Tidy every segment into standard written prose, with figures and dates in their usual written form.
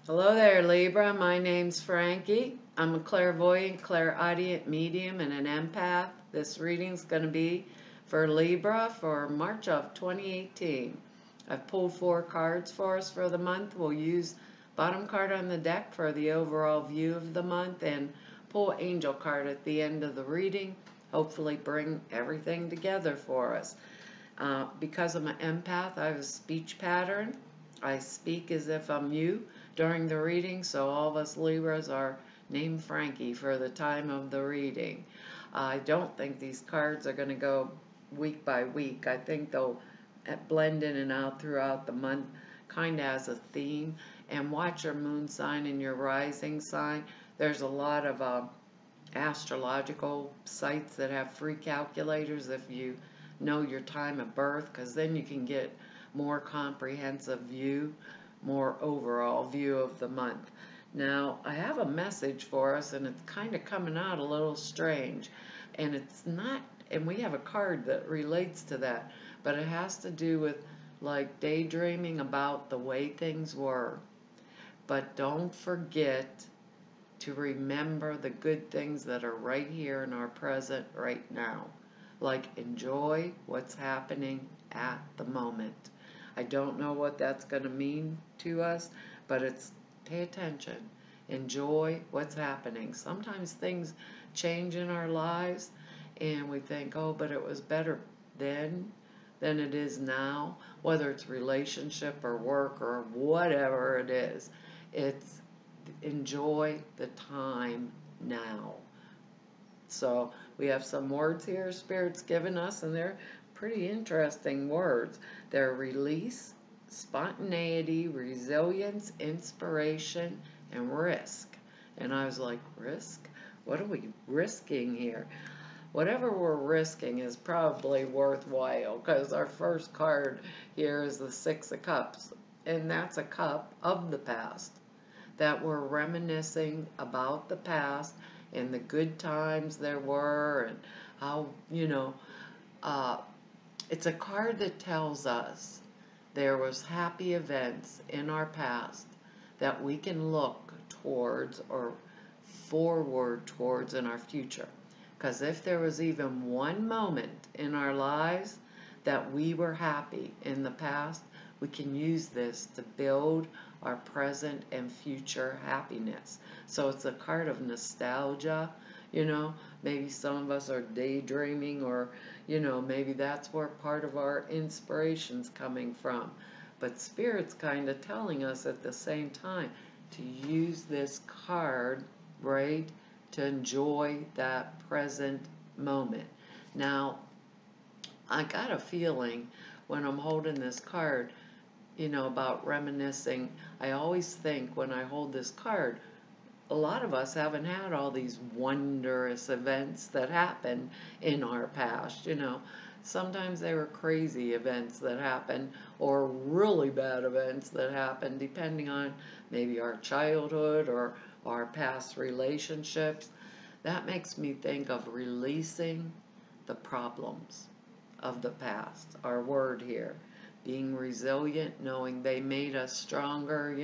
Hello there, Libra. My name's Frankie. I'm a clairvoyant, clairaudient medium, and an empath. This reading's going to be for Libra for March of 2018. I've pulled 4 cards for us for the month. We'll use bottom card on the deck for the overall view of the month and pull angel card at the end of the reading. Hopefully bring everything together for us. Because I'm an empath, I have a speech pattern. I speak as if I'm you during the reading, so all of us Libras are named Frankie for the time of the reading. I don't think these cards are going to go week by week. I think they'll blend in and out throughout the month, kind of as a theme. And watch your moon sign and your rising sign. There's a lot of astrological sites that have free calculators if you know your time of birth, because then you can get more comprehensive view, more overall view of the month. Now, I have a message for us, and it's kind of coming out a little strange, and it's not, and we have a card that relates to that, but it has to do with like daydreaming about the way things were. But don't forget to remember the good things that are right here in our present right now. Like, enjoy what's happening at the moment. I don't know what that's going to mean to us, but it's pay attention. Enjoy what's happening. Sometimes things change in our lives and we think, oh, but it was better then than it is now, whether it's relationship or work or whatever it is. It's enjoy the time now. So we have some words here Spirit's given us, and they're pretty interesting words. They're release, spontaneity, resilience, inspiration, and risk. And I was like, risk? What are we risking here? Whatever we're risking is probably worthwhile, because our first card here is the Six of Cups, and that's a cup of the past, that we're reminiscing about the past and the good times there were, and how, uh, it's a card that tells us there was happy events in our past that we can look towards or forward towards in our future. Because if there was even one moment in our lives that we were happy in the past, we can use this to build our present and future happiness. So it's a card of nostalgia, maybe some of us are daydreaming, or, maybe that's where part of our inspiration's coming from. But Spirit's kind of telling us at the same time to use this card, right, to enjoy that present moment. Now, I got a feeling when I'm holding this card, about reminiscing. I always think when I hold this card, a lot of us haven't had all these wondrous events that happened in our past. Sometimes they were crazy events that happened, or really bad events that happened, depending on maybe our childhood or our past relationships. That makes me think of releasing the problems of the past. Our word here, being resilient, knowing they made us stronger.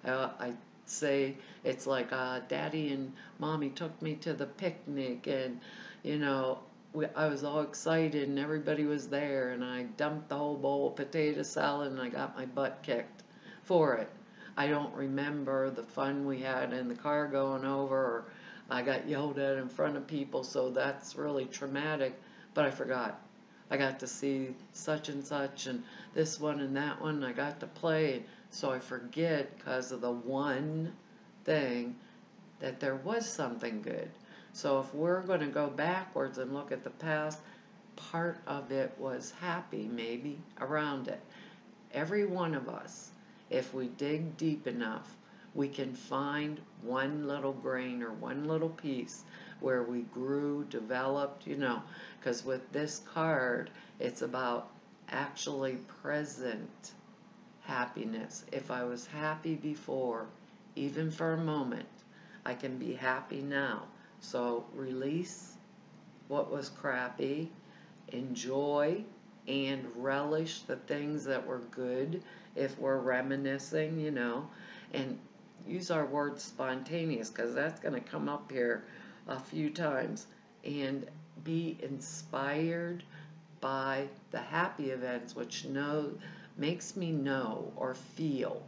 I say it's like Daddy and Mommy took me to the picnic, and I was all excited and everybody was there, and I dumped the whole bowl of potato salad and I got my butt kicked for it. I don't remember the fun we had in the car going over, or I got yelled at in front of people, so that's really traumatic, but I forgot. I got to see such and such and this one and that one. I got to play, so I forget because of the one thing that there was something good. So if we're going to go backwards and look at the past, part of it was happy, maybe, around it. Every one of us, if we dig deep enough, we can find one little grain or one little piece where we grew, developed, because with this card, it's about actually present happiness. If I was happy before, even for a moment, I can be happy now. So release what was crappy, enjoy and relish the things that were good if we're reminiscing, and use our word spontaneous because that's going to come up here a few times, and be inspired by the happy events, which makes me know or feel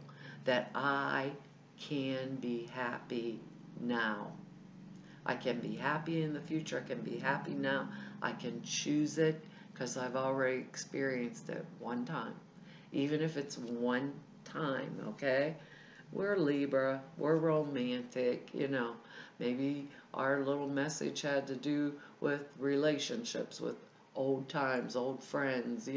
that I can be happy now. I can be happy in the future. I can be happy now. I can choose it because I've already experienced it one time. Even if it's one time, okay? We're Libra, we're romantic, Maybe our little message had to do with relationships, with old times, old friends,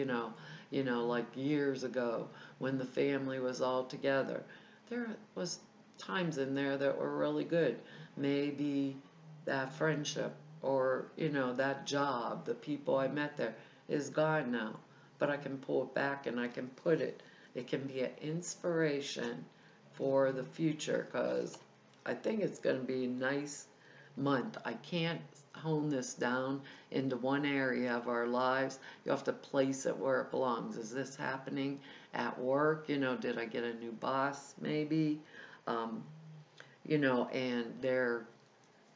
like years ago when the family was all together. There was times in there that were really good. Maybe that friendship or, that job, the people I met there is gone now. But I can pull it back and I can put it. It can be an inspiration for the future because I think it's going to be a nice month. I can't hone this down into one area of our lives. You have to place it where it belongs. Is this happening at work? Did I get a new boss maybe? And they're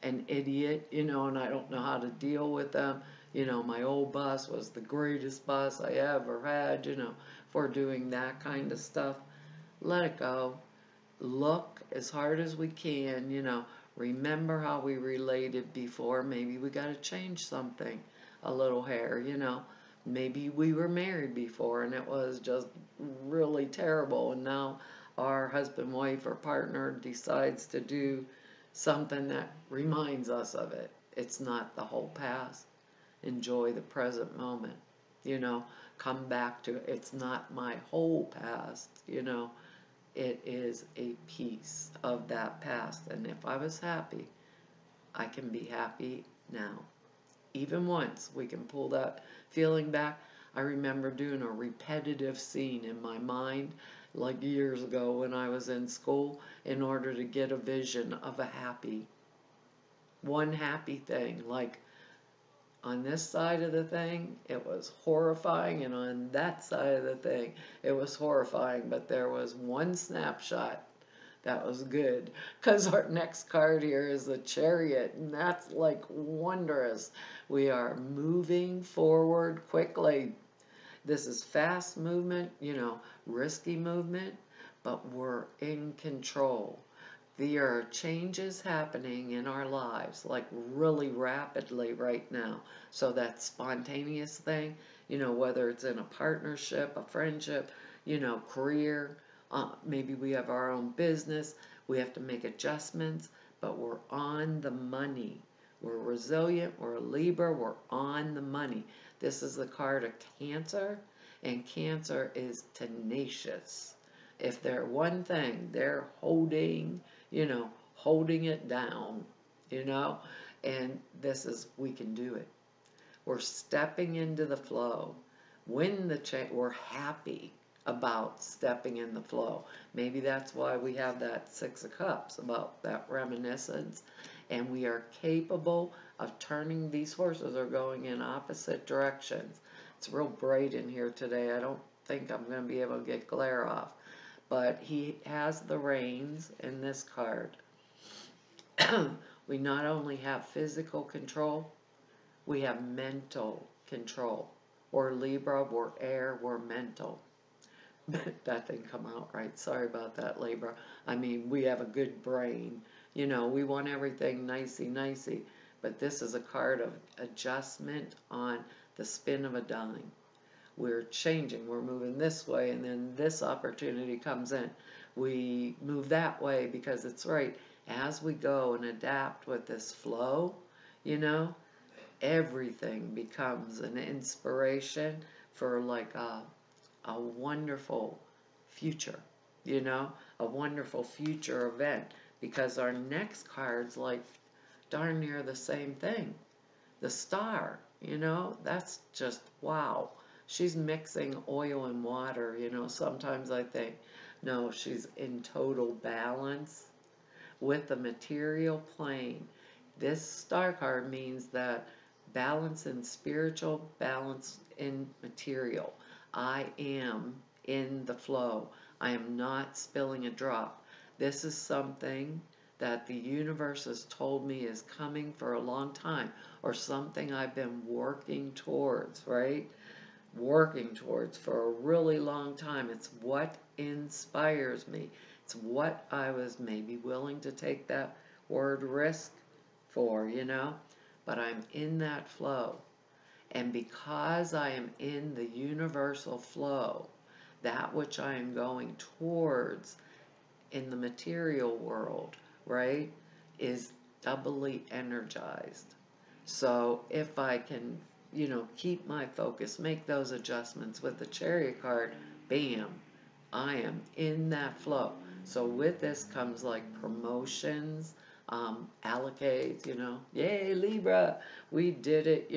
an idiot, and I don't know how to deal with them. My old boss was the greatest boss I ever had, for doing that kind of stuff. Let it go. Look as hard as we can, remember how we related before. Maybe we got to change something a little hair, maybe we were married before and it was just really terrible, and now our husband, wife, or partner decides to do something that reminds us of it. It's not the whole past. Enjoy the present moment, come back to it. It's not my whole past, it is a piece of that past. And if I was happy, I can be happy now. Even once we can pull that feeling back. I remember doing a repetitive scene in my mind like years ago when I was in school in order to get a vision of one happy thing. Like on this side of the thing, it was horrifying, and on that side of the thing, it was horrifying. But there was one snapshot that was good, because our next card here is the Chariot, and that's like wondrous. We are moving forward quickly. This is fast movement, risky movement, but we're in control. There are changes happening in our lives, like really rapidly right now. So that spontaneous thing, whether it's in a partnership, a friendship, career, maybe we have our own business, we have to make adjustments, but we're on the money. We're resilient, we're a Libra, we're on the money. This is the card of Cancer, and Cancer is tenacious. If they're one thing, they're holding it down, and we can do it. We're stepping into the flow. We're happy about stepping in the flow. Maybe that's why we have that Six of Cups, about that reminiscence, and we are capable of turning. These horses are going in opposite directions. It's real bright in here today. I don't think I'm going to be able to get glare off. But he has the reins in this card. We not only have physical control, we have mental control. We're Libra, we're air, we're mental. That didn't come out right. Sorry about that, Libra. I mean, we have a good brain. We want everything nicey. But this is a card of adjustment on the spin of a dime. We're changing, we're moving this way, and then this opportunity comes in. We move that way because it's right. As we go and adapt with this flow, everything becomes an inspiration for like a wonderful future, a wonderful future event, because our next card's like darn near the same thing. The Star, that's just wow. She's mixing oil and water, sometimes I think, no, she's in total balance with the material plane. This Star card means that balance in spiritual, balance in material. I am in the flow. I am not spilling a drop. This is something that the universe has told me is coming for a long time, or something I've been working towards, right? Working towards for a really long time. It's what inspires me. It's what I was maybe willing to take that word risk for, But I'm in that flow. And because I am in the universal flow, that which I am going towards in the material world, right, is doubly energized. So if I can, keep my focus, make those adjustments with the Chariot card, bam, I am in that flow. So with this comes like promotions, allocates, yay, Libra, we did it,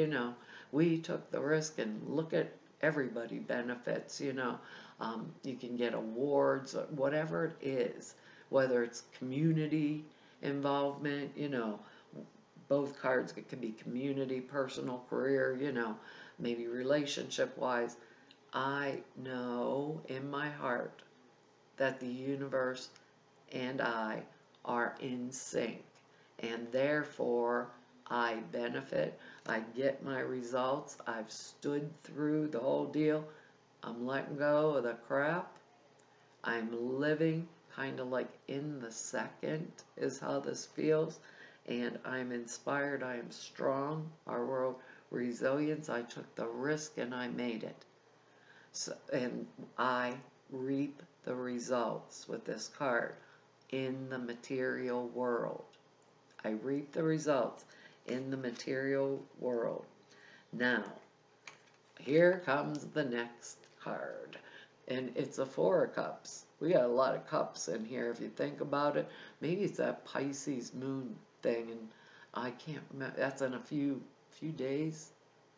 we took the risk, and look at everybody benefits, you can get awards, or whatever it is, whether it's community involvement, both cards, it can be community, personal, career, maybe relationship wise. I know in my heart that the universe and I are in sync, and therefore I benefit. I get my results. I've stood through the whole deal. I'm letting go of the crap. I'm living kind of like in the second, is how this feels. And I'm inspired. I am strong. Our world resilience. I took the risk and I made it. So, and I reap the results with this card in the material world. I reap the results in the material world. Now, here comes the next card, and it's a Four of Cups. We got a lot of cups in here if you think about it. Maybe it's that Pisces moon thing, and I can't remember. That's in a few days,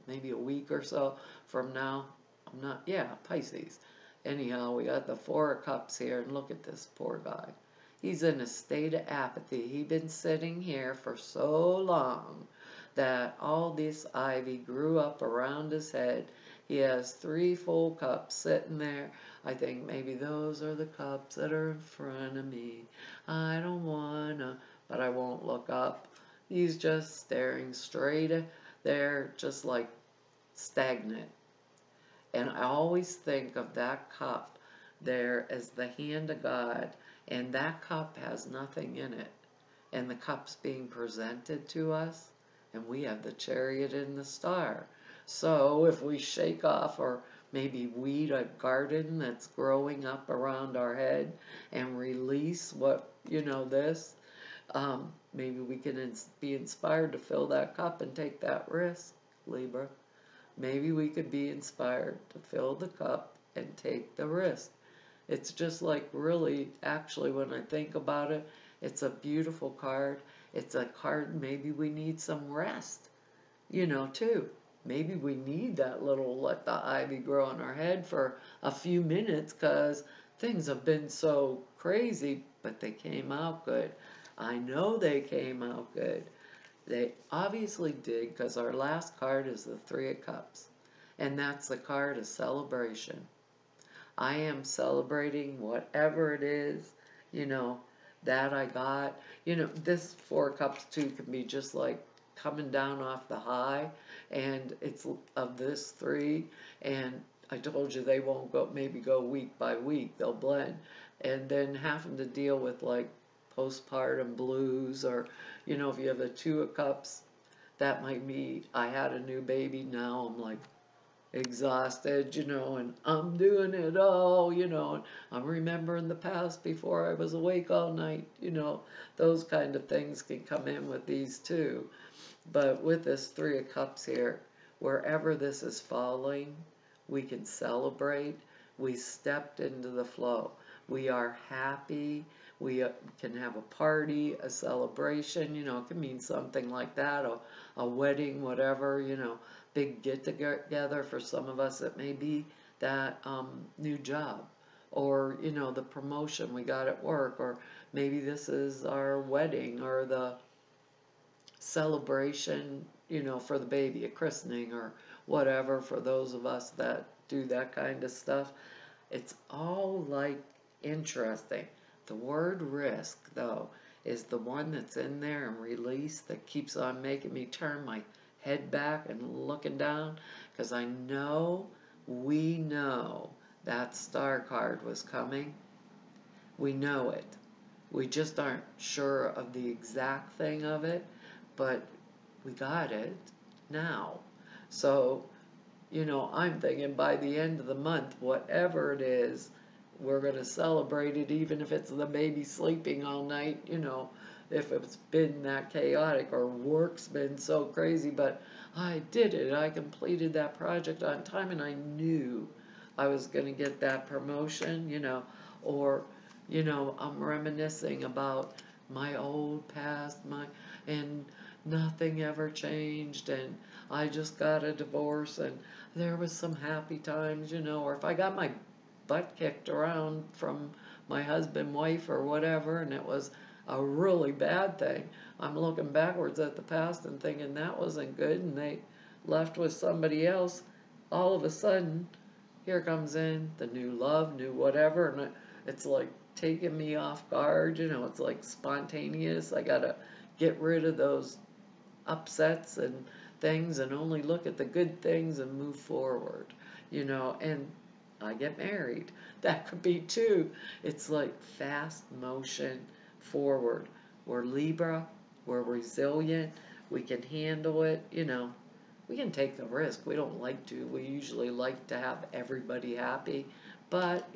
maybe a week or so from now. I'm not, yeah, Pisces. Anyhow, we got the Four of Cups here, and look at this poor guy. He's in a state of apathy. He's been sitting here for so long that all this ivy grew up around his head. He has 3 full cups sitting there. I think maybe those are the cups that are in front of me. I don't wanna, but I won't look up. He's just staring straight there, just like stagnant. And I always think of that cup there as the hand of God, and that cup has nothing in it. And the cup's being presented to us, and we have the Chariot and the Star. So if we shake off or maybe weed a garden that's growing up around our head and release what, this, maybe we can be inspired to fill that cup and take that risk, Libra. Maybe we could be inspired to fill the cup and take the risk. It's just like, really, actually, when I think about it, it's a beautiful card. It's a card, maybe we need some rest, too. Maybe we need that little, let the ivy grow in our head for a few minutes, because things have been so crazy, but they came out good. I know they came out good. They obviously did, because our last card is the Three of Cups, and that's the card of celebration. I am celebrating whatever it is, that I got. This Four of Cups too can be just like coming down off the high, and it's of this 3, and I told you they won't maybe go week by week, they'll blend, and then having to deal with like postpartum blues, or if you have the Two of Cups, that might be, I had a new baby, now I'm like exhausted, and I'm doing it all, and I'm remembering the past before I was awake all night, those kind of things can come in with these too. But with this Three of Cups here, wherever this is falling, we can celebrate. We stepped into the flow. We are happy. We can have a party, a celebration, it can mean something like that, a wedding, whatever, big get together. For some of us, it may be that new job, or, the promotion we got at work, or maybe this is our wedding, or the celebration, for the baby, a christening, or whatever, for those of us that do that kind of stuff. It's all like interesting. The word risk, though, is the one that's in there and release that keeps on making me turn my head back and looking down, because we know that star card was coming. We know it. We just aren't sure of the exact thing of it, but we got it now. So, I'm thinking by the end of the month, whatever it is, we're going to celebrate it, even if it's the baby sleeping all night, if it's been that chaotic or work's been so crazy. But I did it. I completed that project on time, and I knew I was going to get that promotion, or, I'm reminiscing about my old past, and nothing ever changed, and I just got a divorce, and there was some happy times, or if I got my butt kicked around from my husband, wife, or whatever, and it was a really bad thing, I'm looking backwards at the past and thinking that wasn't good, and they left with somebody else. All of a sudden, here comes in the new love, new whatever, and it's like taking me off guard, it's like spontaneous. I gotta get rid of those upsets and things and only look at the good things and move forward, and I get married. That could be too. It's like fast motion forward. We're Libra, we're resilient, we can handle it, we can take the risk. We don't like to. We usually like to have everybody happy, but,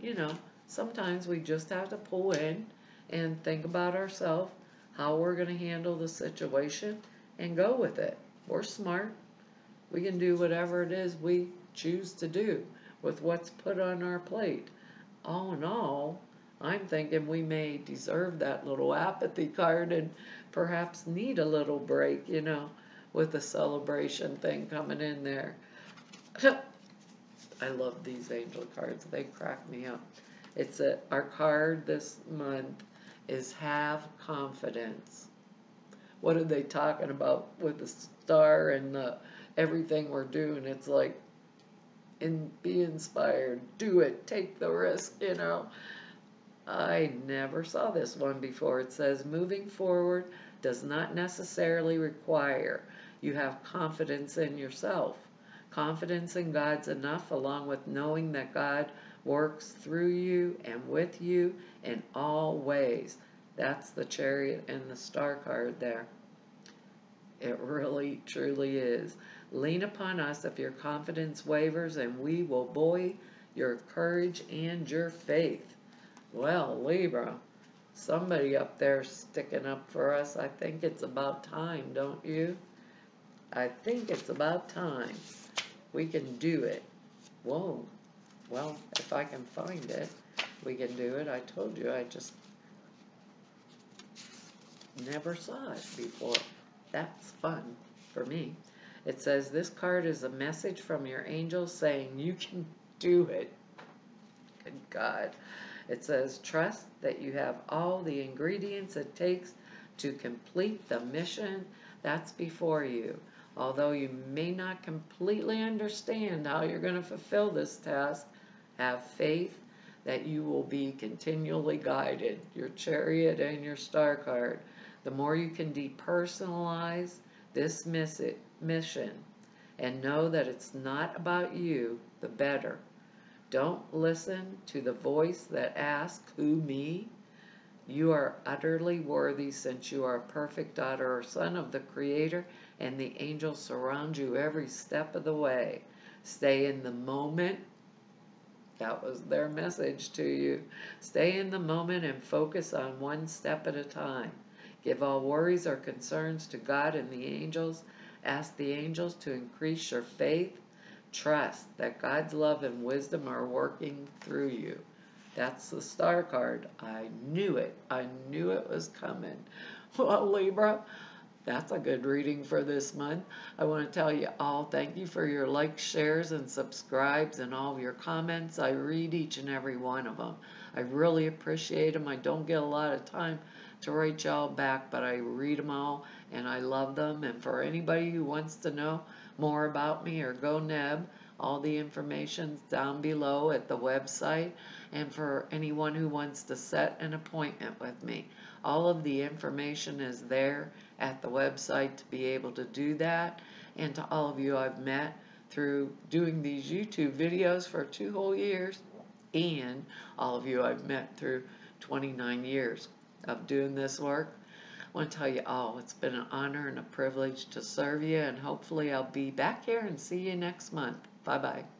sometimes we just have to pull in and think about ourselves, how we're going to handle the situation, and go with it. We're smart. We can do whatever it is we choose to do with what's put on our plate. All in all, I'm thinking we may deserve that little apathy card and perhaps need a little break, with the celebration thing coming in there. I love these angel cards. They crack me up. Our card this month is have confidence. What are they talking about with the star and everything we're doing? It's like, be inspired, do it, take the risk, I never saw this one before. It says, moving forward does not necessarily require you have confidence in yourself. Confidence in God's enough, along with knowing that God works through you and with you in all ways. That's the Chariot and the Star card there. It really, truly is. Lean upon us if your confidence wavers, and we will buoy your courage and your faith. Well, Libra, somebody up there sticking up for us. I think it's about time, don't you? I think it's about time. We can do it. Whoa. Well, if I can find it, we can do it. I told you, I just never saw it before. That's fun for me. It says, this card is a message from your angels saying you can do it. Good God. It says, trust that you have all the ingredients it takes to complete the mission that's before you. Although you may not completely understand how you're going to fulfill this task, have faith that you will be continually guided. Your Chariot and your Star card. The more you can depersonalize this mission and know that it's not about you, the better. Don't listen to the voice that asks, who, me? You are utterly worthy, since you are a perfect daughter or son of the Creator, and the angels surround you every step of the way. Stay in the moment. That was their message to you. Stay in the moment and focus on one step at a time. Give all worries or concerns to God and the angels. Ask the angels to increase your faith. Trust that God's love and wisdom are working through you. That's the Star card. I knew it. I knew it was coming. Well, Libra, that's a good reading for this month. I want to tell you all, thank you for your likes, shares, and subscribes, and all of your comments. I read each and every one of them. I really appreciate them. I don't get a lot of time to write y'all back, but I read them all, and I love them. And for anybody who wants to know more about me or go Neb, All the information's down below at the website, and for anyone who wants to set an appointment with me, all of the information is there at the website to be able to do that. And to all of you I've met through doing these YouTube videos for 2 whole years, and all of you I've met through 29 years of doing this work. I want to tell you all, it's been an honor and a privilege to serve you, and hopefully I'll be back here and see you next month. Bye-bye.